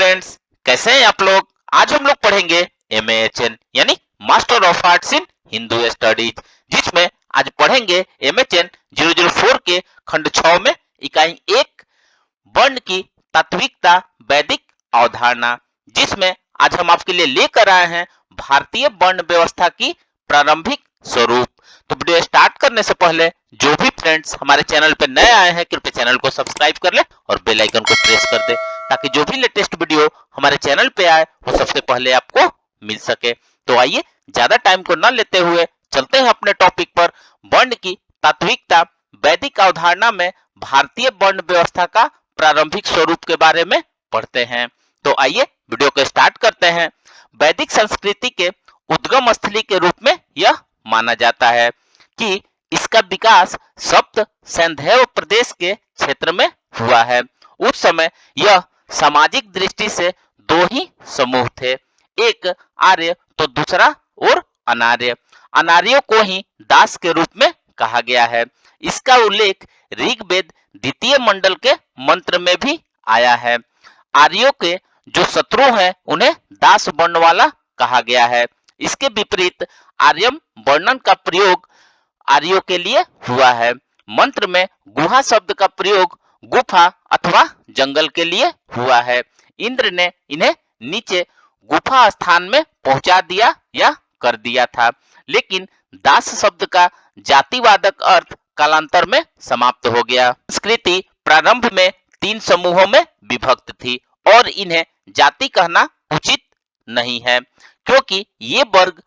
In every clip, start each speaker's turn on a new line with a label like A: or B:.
A: Friends, कैसे हैं आप लोग। आज हम लोग पढ़ेंगे MAHN यानी master of arts in Hindu studies, जिसमें आज पढ़ेंगे MHN 004 के खंड 6 में इकाई 1 वर्ण की तात्विकता वैदिक अवधारणा, जिसमें आज हम आपके लिए लेकर आए हैं भारतीय वर्ण व्यवस्था की प्रारंभिक स्वरूप। तो वीडियो स्टार्ट करने से पहले जो भी फ्रेंड्स हमारे चैनल पे नए आए हैं कृपया चैनल को सब्सक्राइब कर ले और बेल आइकन को प्रेस कर दे, ताकि जो भी लेटेस्ट वीडियो हमारे चैनल पे आए वो सबसे पहले आपको मिल सके। तो आइए ज्यादा टाइम को न लेते हुए चलते हैं अपने टॉपिक पर। वर्ण की तात्विकता वैदिक अवधारणा में भारतीय वर्ण व्यवस्था का प्रारंभिक स्वरूप के बारे में पढ़ते हैं। तो आइए वीडियो को स्टार्ट करते हैं। वैदिक संस्कृति के उद्गम स्थली के रूप में यह माना जाता है कि इसका विकास सप्त सैंधव प्रदेश के क्षेत्र में हुआ है। उस समय यह सामाजिक दृष्टि से दो ही समूह थे, एक आर्य तो दूसरा और अनार्य। अनार्यों को ही दास के रूप में कहा गया है। इसका उल्लेख ऋग्वेद द्वितीय मंडल के मंत्र में भी आया है। आर्यों के जो शत्रु हैं उन्हें दास वर्ण वाला कहा गया है। इसके विपरीत आर्यम वर्णन का प्रयोग आर्यों के लिए हुआ है। मंत्र में गुहा शब्द का प्रयोग गुफा अथवा जंगल के लिए हुआ है। इंद्र ने इन्हें नीचे गुफा स्थान में पहुंचा दिया या कर दिया था, लेकिन दास शब्द का जातिवादक अर्थ कालांतर में समाप्त हो गया। संस्कृति प्रारंभ में 3 समूहों में विभक्त थी और इन्हें जाति कहना उचित नहीं है, क्योंकि ये वर्ग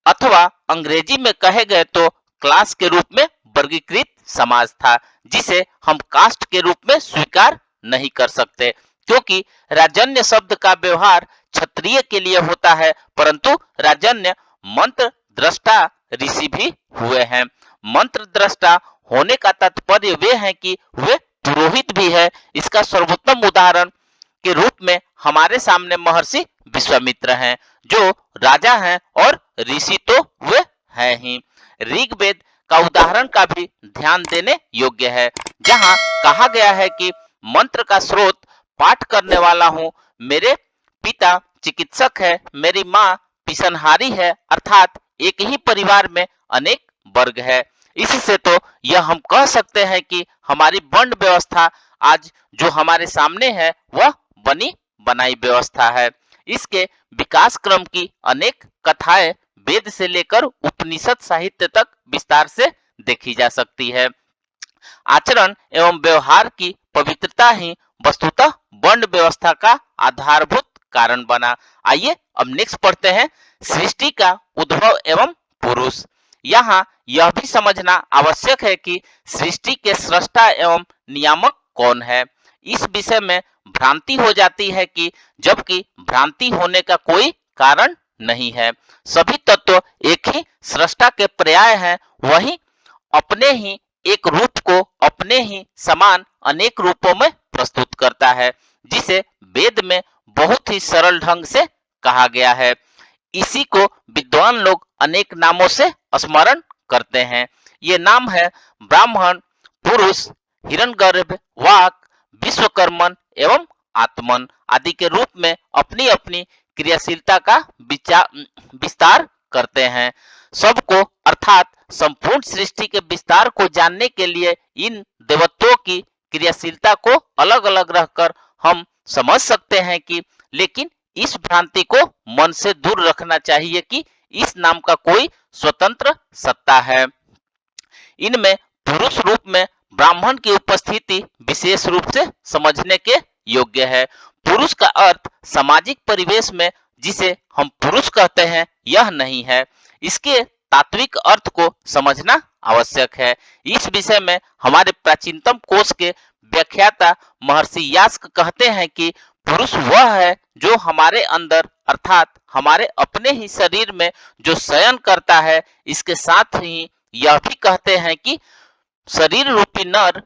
A: अथवा अंग्रेजी में कहे गए तो क्लास के रूप में वर्गीकृत समाज था, जिसे हम कास्ट के रूप में स्वीकार नहीं कर सकते, क्योंकि राजन्य शब्द का व्यवहार क्षत्रिय के लिए होता है, परंतु राजन्य मंत्र दृष्टा ऋषि भी हुए हैं। मंत्र दृष्टा होने का तात्पर्य वे हैं कि वे पुरोहित भी है। इसका सर्वोत्तम उदाहरण के रूप में हमारे सामने महर्षि विश्वामित्र हैं, जो राजा हैं और ऋषि तो वे हैं ही। ऋग्वेद का उदाहरण का भी ध्यान देने योग्य है, जहां कहा गया है कि मंत्र का स्रोत पाठ करने वाला हूँ, मेरे पिता चिकित्सक है, मेरी माँ पिसनहारी है, अर्थात एक ही परिवार में अनेक वर्ग है। इससे तो यह हम कह सकते हैं कि हमारी वर्ण व्यवस्था आज जो हमारे सामने है वह बनी बनाई व्यवस्था है। इसके विकास क्रम की अनेक कथाएं वेद से लेकर उपनिषद साहित्य तक विस्तार से देखी जा सकती है। आचरण एवं व्यवहार की पवित्रता ही वस्तुतः वर्ण व्यवस्था का आधारभूत कारण बना। आइए अब नेक्स्ट पढ़ते हैं, सृष्टि का उद्भव एवं पुरुष। यहाँ यह भी समझना आवश्यक है कि सृष्टि के सृष्टा एवं नियामक कौन है। इस विषय में भ्रांति हो जाती है कि जबकि भ्रांति होने का कोई कारण नहीं है। सभी तत्व एक ही सृष्टा के पर्याय हैं, वही अपने ही एक रूप को अपने ही समान अनेक रूपों में प्रस्तुत करता है, जिसे वेद में बहुत ही सरल ढंग से कहा गया है। इसी को विद्वान लोग अनेक नामों से स्मरण करते हैं। ये नाम है ब्राह्मण, पुरुष, हिरण्यगर्भ, वाक, विश्वकर्मन एवं आत्मन आदि के रूप में अपनी अपनी क्रियाशीलता का विस्तार करते हैं। सबको अर्थात संपूर्ण सृष्टि के विस्तार को जानने के लिए इन देवत्वों की क्रियाशीलता को अलग अलग रखकर हम समझ सकते हैं कि, लेकिन इस भ्रांति को मन से दूर रखना चाहिए कि इस नाम का कोई स्वतंत्र सत्ता है। इनमें पुरुष रूप में ब्राह्मण की उपस्थिति विशेष रूप से समझने के योग्य है। पुरुष का अर्थ सामाजिक परिवेश में जिसे हम पुरुष कहते हैं यह नहीं है, इसके तात्विक अर्थ को समझना आवश्यक है। इस विषय में हमारे प्राचीनतम कोश के व्याख्याता महर्षि यास्क कहते हैं कि पुरुष वह है जो हमारे अंदर अर्थात हमारे अपने ही शरीर में जो शयन करता है। इसके साथ ही यह भी कहते हैं कि शरीर रूपी नर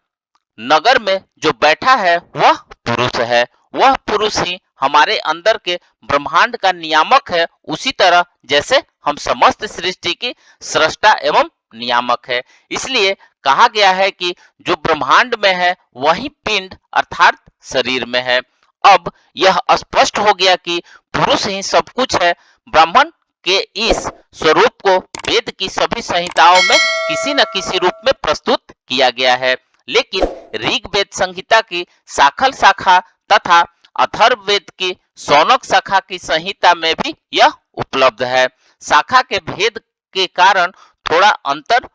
A: नगर में जो बैठा है वह पुरुष है। वह पुरुष ही हमारे अंदर के ब्रह्मांड का नियामक है, उसी तरह जैसे हम समस्त सृष्टि की सृष्टा एवं नियामक है। इसलिए कहा गया है कि जो ब्रह्मांड में है वही पिंड अर्थात शरीर में है, अब यह स्पष्ट हो गया कि पुरुष ही सब कुछ है। ब्राह्मण के इस स्वरूप को वेद की सभी संहिताओं में किसी न किसी रूप में प्रस्तुत किया गया है, लेकिन ऋग्वेद संहिता की शाखल शाखा तथा अथर्ववेद की शौनक शाखा की संहिता में भी यह उपलब्ध है। शाखा के भेद के कारण थोड़ा अंतर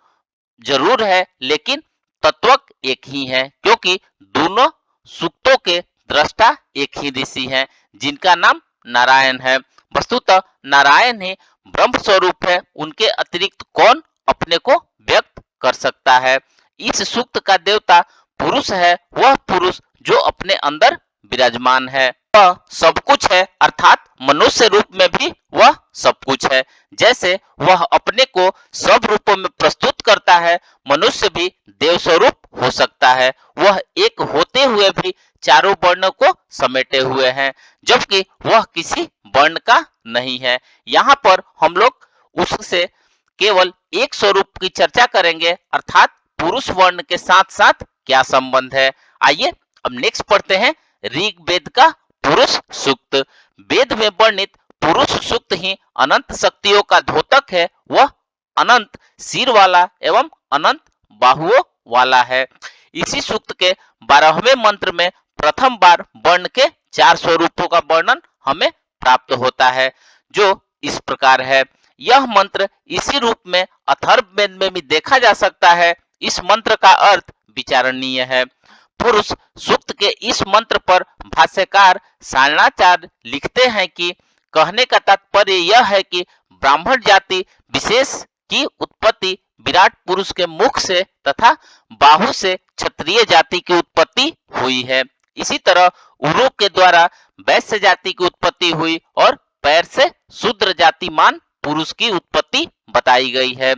A: जरूर है, लेकिन तत्व एक ही है, क्योंकि दोनों सूक्तों के दृष्टा एक ही ऋषि हैं, जिनका नाम नारायण है। वस्तुतः नारायण ही ब्रह्म स्वरूप है, उनके अतिरिक्त कौन अपने को व्यक्त कर सकता है। इस सूक्त का देवता पुरुष है, वह पुरुष जो अपने अंदर विराजमान है। वह सब कुछ है, अर्थात मनुष्य रूप में भी वह सब कुछ है। जैसे वह अपने को सब रूपों में प्रस्तुत करता है, मनुष्य भी देव स्वरूप हो सकता है। वह एक होते हुए भी चारों वर्णों को समेटे हुए हैं, जबकि वह किसी वर्ण का नहीं है। यहाँ पर हम लोग उससे केवल एक स्वरूप की चर्चा करेंगे, अर्थात पुरुष वर्ण के साथ साथ क्या संबंध है। आइए अब नेक्स्ट पढ़ते हैं ऋग्वेद का पुरुष सूक्त। वेद में वर्णित पुरुष सूक्त ही अनंत शक्तियों का द्योतक है। वह अनंत सिर वाला एवं अनंत बाहुओं वाला है। इसी सूक्त के 12वें मंत्र में प्रथम बार वर्ण के 4 स्वरूपों का वर्णन हमें प्राप्त होता है, जो इस प्रकार है। यह मंत्र इसी रूप में अथर्ववेद में भी देखा जा सकता है। इस मंत्र का अर्थ विचारणीय है। पुरुष सूक्त के इस मंत्र पर भाष्यकार सारणाचार्य लिखते हैं कि कहने का तात्पर्य यह है कि ब्राह्मण जाति विशेष की उत्पत्ति विराट पुरुष के मुख से तथा बाहु से क्षत्रिय जाति की उत्पत्ति हुई है। इसी तरह उरु के द्वारा वैश्य जाति की उत्पत्ति हुई और पैर से शूद्र जातिमान पुरुष की उत्पत्ति बताई गई है।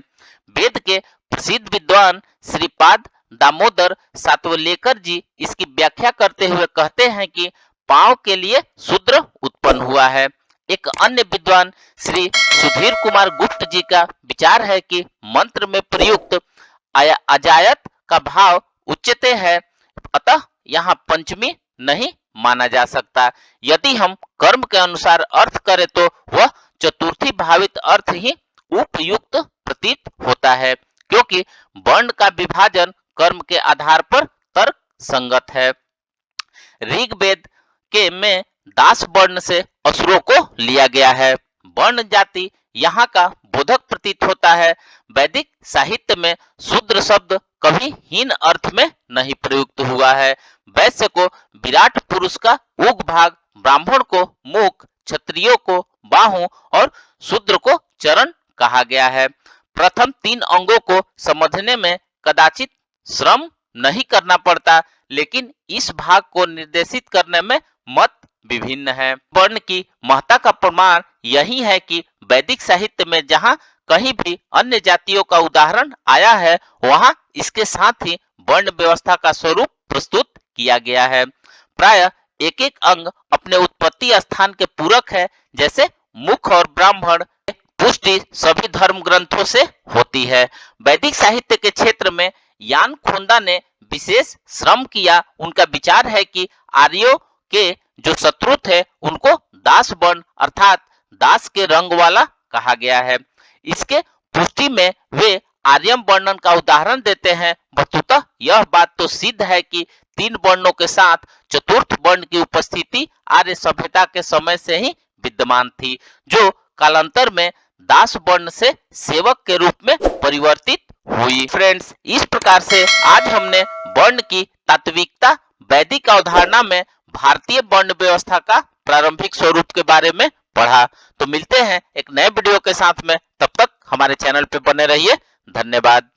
A: वेद के प्रसिद्ध विद्वान श्रीपाद दामोदर सातवलेकर जी इसकी व्याख्या करते हुए कहते हैं कि पांव के लिए शूद्र उत्पन्न हुआ है। एक अन्य विद्वान श्री सुधीर कुमार गुप्त जी का विचार है कि मंत्र में प्रयुक्त अजायत का भाव उच्चते है, अतः यहाँ पंचमी नहीं माना जा सकता। यदि हम कर्म के अनुसार अर्थ करें तो वह चतुर्थी भावित अर्थ ही उपयुक्त प्रतीत होता है, क्योंकि वर्ण का विभाजन कर्म के आधार पर तर्क संगत है। ऋग्वेद के में दास वर्ण से असुरों को लिया गया है। वर्ण जाति यहाँ का बोधक प्रतीत होता है। वैदिक साहित्य में शूद्र शब्द कभी हीन अर्थ में नहीं प्रयुक्त हुआ है। वैश्य को विराट पुरुष का उग भाग, ब्राह्मण को मुख, क्षत्रियो को बाहु और शूद्र को चरण कहा गया है। प्रथम 3 अंगों को समझने में कदाचित श्रम नहीं करना पड़ता, लेकिन इस भाग को निर्देशित करने में मत विभिन्न है। वर्ण की महत्ता का प्रमाण यही है कि वैदिक साहित्य में जहाँ कहीं भी अन्य जातियों का उदाहरण आया है, वहाँ इसके साथ ही वर्ण व्यवस्था का स्वरूप प्रस्तुत किया गया है। प्राय एक एक अंग अपने उत्पत्ति स्थान के पूरक है। जैसे मुख और ब्राह्मण पुष्टि सभी धर्म ग्रंथों से होती है। वैदिक साहित्य के क्षेत्र में यान खोंदा ने विशेष श्रम किया। उनका विचार है कि आर्यों के जो शत्रु थे उनको दास वर्ण अर्थात दास के रंग वाला कहा गया है। इसके पुष्टि में वे आर्यम वर्णन का उदाहरण देते हैं। वस्तुतः यह बात तो सिद्ध है कि 3 वर्णों के साथ चतुर्थ वर्ण की उपस्थिति आर्य सभ्यता के समय से ही विद्यमान थी, जो कालांतर में दास वर्ण से सेवक के रूप में परिवर्तित हुई। फ्रेंड्स, इस प्रकार से आज हमने वर्ण की तात्विकता, वैदिक अवधारणा में भारतीय वर्ण व्यवस्था का प्रारंभिक स्वरूप के बारे में पढ़ा। तो मिलते हैं एक नए वीडियो के साथ में, तब तक हमारे चैनल पे बने रहिए। धन्यवाद।